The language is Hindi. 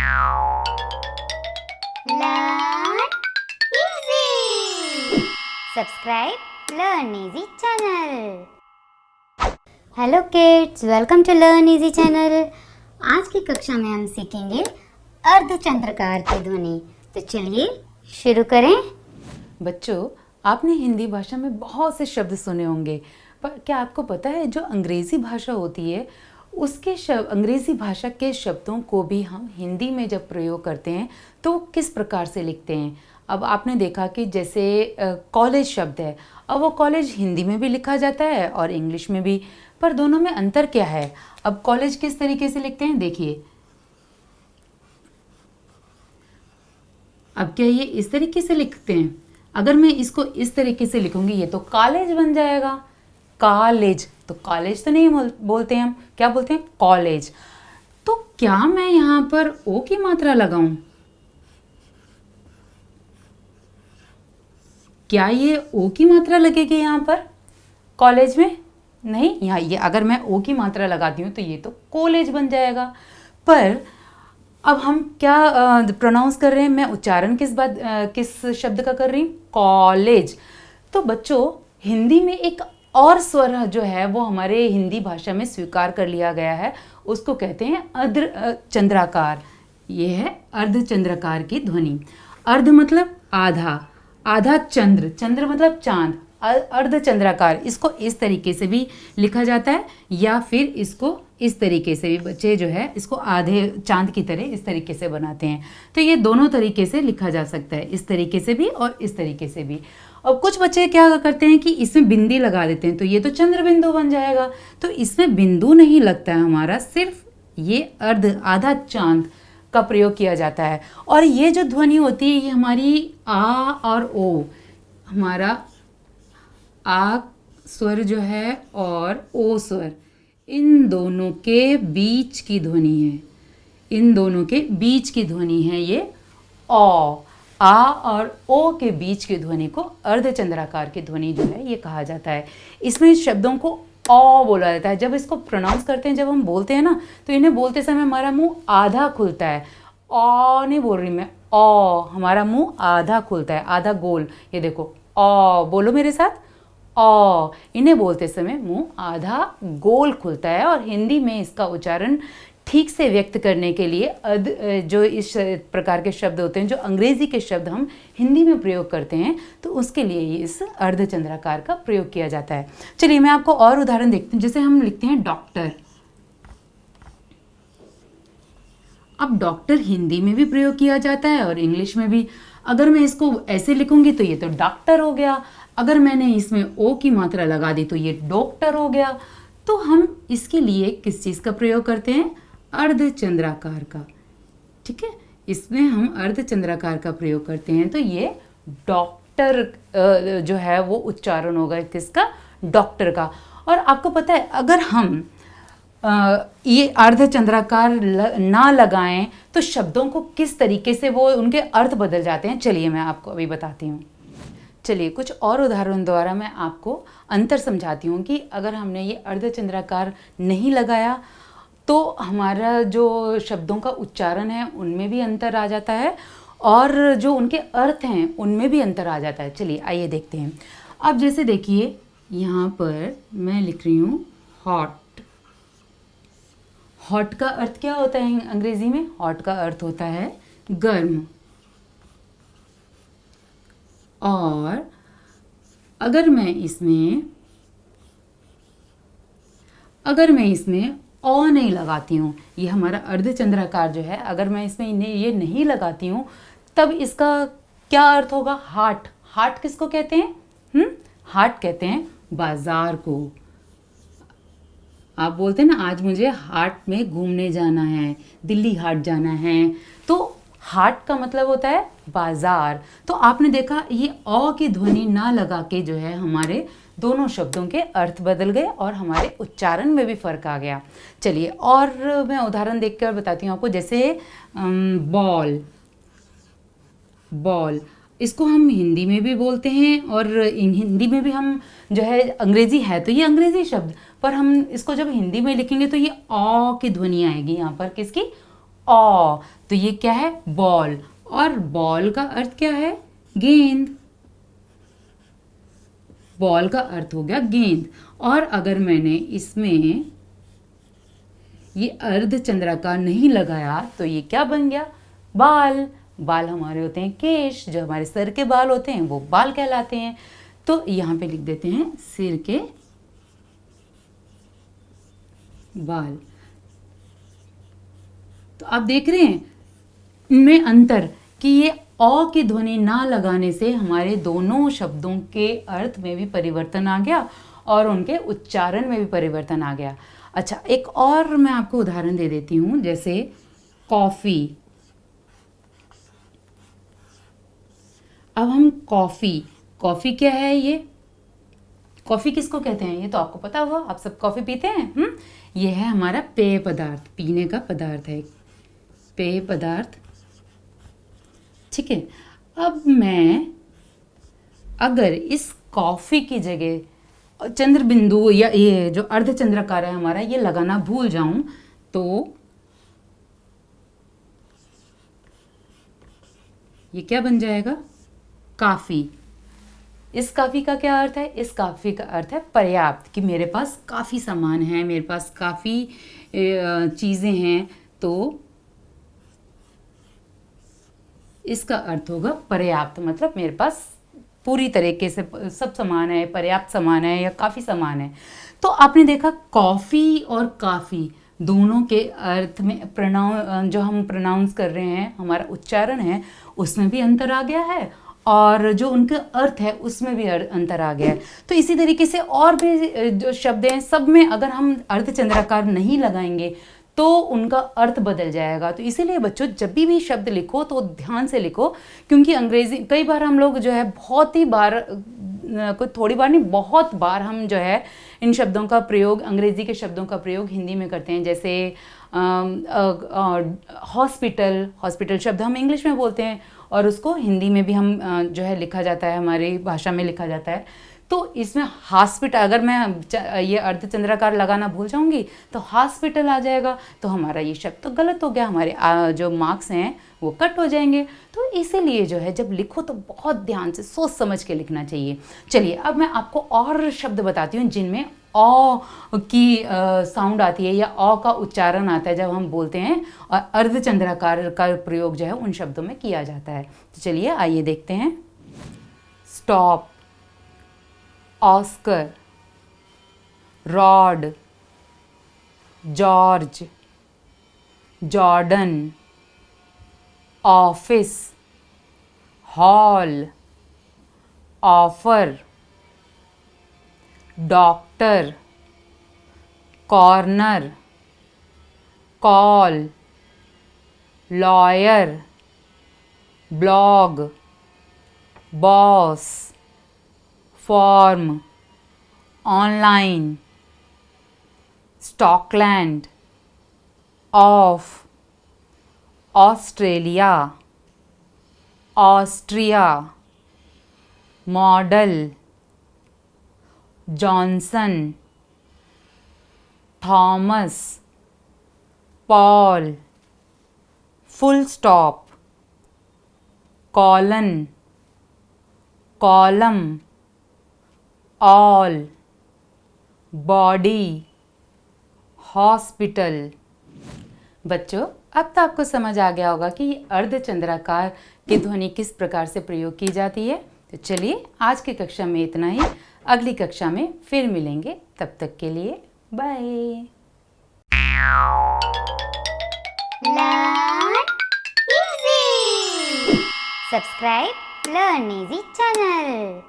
Learn easy. Subscribe Learn Easy channel. Hello kids, welcome to learn easy channel. आज की कक्षा में हम सीखेंगे अर्धचंद्राकार की ध्वनि। तो चलिए शुरू करें। बच्चों, आपने हिंदी भाषा में बहुत से शब्द सुने होंगे, पर क्या आपको पता है जो अंग्रेज़ी भाषा होती है उसके अंग्रेज़ी भाषा के शब्दों को भी हम हिंदी में जब प्रयोग करते हैं तो किस प्रकार से लिखते हैं। अब आपने देखा कि जैसे कॉलेज शब्द है, अब वो कॉलेज हिंदी में भी लिखा जाता है और इंग्लिश में भी, पर दोनों में अंतर क्या है। अब कॉलेज किस तरीके से लिखते हैं, देखिए। अब क्या ये इस तरीके से लिखते हैं? अगर मैं इसको इस तरीके से लिखूंगी ये तो कॉलेज बन जाएगा, कॉलेज। तो कॉलेज तो नहीं बोलते हम, क्या बोलते हैं? कॉलेज। तो क्या मैं यहाँ पर ओ की मात्रा लगाऊं? क्या ये ओ की मात्रा लगेगी यहाँ पर कॉलेज में? नहीं, यहाँ ये अगर मैं ओ की मात्रा लगाती हूँ तो ये तो कॉलेज बन जाएगा। पर अब हम क्या प्रोनाउंस कर रहे हैं? मैं उच्चारण किस शब्द का कर रही हूँ? कॉलेज। तो बच्चों, हिंदी में एक और स्वर जो है वो हमारे हिंदी भाषा में स्वीकार कर लिया गया है, उसको कहते हैं अर्धचंद्राकार। ये है अर्धचंद्राकार की ध्वनि। अर्ध मतलब आधा, आधा चंद्र, चंद्र मतलब चांद। अर्धचंद्राकार, इसको इस तरीके से भी लिखा जाता है या फिर इसको इस तरीके से भी बच्चे जो है इसको आधे चांद की तरह इस तरीके से बनाते हैं। तो ये दोनों तरीके से लिखा जा सकता है, इस तरीके से भी और इस तरीके से भी। और कुछ बच्चे क्या करते हैं कि इसमें बिंदी लगा देते हैं, तो ये तो चंद्र बिंदु बन जाएगा। तो इसमें बिंदु नहीं लगता है हमारा, सिर्फ ये अर्ध, आधा चांद का प्रयोग किया जाता है। और ये जो ध्वनि होती है ये हमारी आ और ओ, हमारा आ स्वर जो है और ओ स्वर, इन दोनों के बीच की ध्वनि है। इन दोनों के बीच की ध्वनि है ये ओ। आ और ओ के बीच की ध्वनि को अर्धचंद्राकार की ध्वनि जो है ये कहा जाता है। इसमें शब्दों को ओ बोला जाता है। जब इसको प्रोनाउंस करते हैं, जब हम बोलते हैं ना, तो इन्हें बोलते समय हमारा मुंह आधा खुलता है। ओ नहीं बोल रही मैं, ओ, हमारा मुंह आधा खुलता है, आधा गोल। ये देखो, ओ बोलो मेरे साथ, ओ। इन्हें बोलते समय मुंह आधा गोल खुलता है। और हिंदी में इसका उच्चारण ठीक से व्यक्त करने के लिए जो इस प्रकार के शब्द होते हैं, जो अंग्रेजी के शब्द हम हिंदी में प्रयोग करते हैं, तो उसके लिए इस अर्धचंद्राकार का प्रयोग किया जाता है। चलिए मैं आपको और उदाहरण देखते हैं। जैसे हम लिखते हैं डॉक्टर। अब डॉक्टर हिंदी में भी प्रयोग किया जाता है और इंग्लिश में भी। अगर मैं इसको ऐसे लिखूंगी तो ये तो डॉक्टर हो गया। अगर मैंने इसमें ओ की मात्रा लगा दी तो ये डॉक्टर हो गया। तो हम इसके लिए किस चीज़ का प्रयोग करते हैं? अर्धचंद्राकार का। ठीक है, इसमें हम अर्धचंद्राकार का प्रयोग करते हैं। तो ये डॉक्टर जो है वो उच्चारण होगा किसका? डॉक्टर का। और आपको पता है, अगर हम ये अर्धचंद्राकार ना लगाएं तो शब्दों को किस तरीके से वो उनके अर्थ बदल जाते हैं। चलिए मैं आपको अभी बताती हूँ। चलिए कुछ और उदाहरण द्वारा मैं आपको अंतर समझाती हूँ कि अगर हमने ये अर्धचंद्राकार नहीं लगाया तो हमारा जो शब्दों का उच्चारण है उनमें भी अंतर आ जाता है और जो उनके अर्थ हैं उनमें भी अंतर आ जाता है। चलिए आइए देखते हैं। अब जैसे देखिए, यहाँ पर मैं लिख रही हूँ हॉट। हॉट का अर्थ क्या होता है अंग्रेजी में? हॉट का अर्थ होता है गर्म। और अगर मैं इसमें ओ नहीं लगाती हूँ, ये हमारा अर्धचंद्राकार जो है, अगर मैं इसमें ये नहीं लगाती हूँ, तब इसका क्या अर्थ होगा? हाट। हाट किसको कहते हैं? हाट कहते हैं बाजार को। आप बोलते हैं ना, आज मुझे हाट में घूमने जाना है, दिल्ली हाट जाना है, तो हाट का मतलब होता है बाजार। तो आपने देखा ये औ की ध्वनि ना लगा के जो है हमारे दोनों शब्दों के अर्थ बदल गए और हमारे उच्चारण में भी फर्क आ गया। चलिए और मैं उदाहरण देखकर बताती हूँ आपको। जैसे बॉल। बॉल, इसको हम हिंदी में भी बोलते हैं और हिंदी में भी हम जो है, अंग्रेजी है तो ये अंग्रेजी शब्द, पर हम इसको जब हिंदी में लिखेंगे तो ये औ की ध्वनि आएगी यहाँ पर। किसकी? ऑ, तो ये क्या है? बॉल। और बॉल का अर्थ क्या है? गेंद। बॉल का अर्थ हो गया गेंद। और अगर मैंने इसमें ये अर्धचंद्राकार नहीं लगाया तो ये क्या बन गया? बाल। बाल हमारे होते हैं केश, जो हमारे सर के बाल होते हैं वो बाल कहलाते हैं। तो यहाँ पे लिख देते हैं सिर के बाल। तो आप देख रहे हैं इनमें अंतर कि ये अ की ध्वनि ना लगाने से हमारे दोनों शब्दों के अर्थ में भी परिवर्तन आ गया और उनके उच्चारण में भी परिवर्तन आ गया। अच्छा, एक और मैं आपको उदाहरण दे देती हूँ, जैसे कॉफ़ी। अब हम कॉफ़ी क्या है? ये कॉफ़ी किसको कहते हैं? ये तो आपको पता होगा, आप सब कॉफ़ी पीते हैं। ये है हमारा पेय पदार्थ, पीने का पदार्थ है, पेय पदार्थ। ठीक है। अब मैं अगर इस कॉफ़ी की जगह चंद्र बिंदु या ये जो अर्धचंद्राकार है हमारा, ये लगाना भूल जाऊं तो ये क्या बन जाएगा? काफ़ी। इस काफ़ी का क्या अर्थ है? इस काफ़ी का अर्थ है पर्याप्त, कि मेरे पास काफ़ी सामान है, मेरे पास काफ़ी चीज़ें हैं। तो इसका अर्थ होगा पर्याप्त, मतलब मेरे पास पूरी तरीके से सब सामान है, पर्याप्त सामान है या काफ़ी सामान है। तो आपने देखा कॉफ़ी और काफ़ी दोनों के अर्थ में जो हम प्रोनाउंस कर रहे हैं, हमारा उच्चारण है उसमें भी अंतर आ गया है और जो उनका अर्थ है उसमें भी अंतर आ गया है। तो इसी तरीके से और भी जो शब्द हैं सब में अगर हम अर्धचंद्राकार नहीं लगाएंगे तो उनका अर्थ बदल जाएगा। तो इसीलिए बच्चों जब भी शब्द लिखो तो ध्यान से लिखो, क्योंकि अंग्रेजी कई बार हम लोग जो है बहुत ही बार, कोई थोड़ी बार नहीं, बहुत बार हम जो है इन शब्दों का प्रयोग, अंग्रेजी के शब्दों का प्रयोग हिंदी में करते हैं। जैसे हॉस्पिटल शब्द हम इंग्लिश में बोलते हैं और उसको हिंदी में भी हम जो है लिखा जाता है, हमारी भाषा में लिखा जाता है। तो इसमें हॉस्पिटल, अगर मैं ये अर्धचंद्राकार लगाना भूल जाऊंगी तो हॉस्पिटल आ जाएगा, तो हमारा ये शब्द तो गलत हो गया, हमारे जो मार्क्स हैं वो कट हो जाएंगे। तो इसीलिए जो है जब लिखो तो बहुत ध्यान से सोच समझ के लिखना चाहिए। चलिए अब मैं आपको और शब्द बताती हूँ जिनमें अ की साउंड आती है या अ का उच्चारण आता है जब हम बोलते हैं, और अर्धचंद्राकार का प्रयोग जो है उन शब्दों में किया जाता है। तो चलिए आइए देखते हैं। Stop, Oscar, rod, George, Jordan, office, hall, offer, doctor, corner, call, lawyer, blog, boss, form, online, Stockland, of, Australia, Austria, model, Johnson, Thomas, Paul, full stop, colon, column, all, body, hospital. बच्चों अब तो आपको समझ आ गया होगा कि अर्धचंद्राकार की ध्वनि किस प्रकार से प्रयोग की जाती है। तो चलिए आज की कक्षा में इतना ही, अगली कक्षा में फिर मिलेंगे, तब तक के लिए bye. Learn easy. Subscribe Learn Easy channel.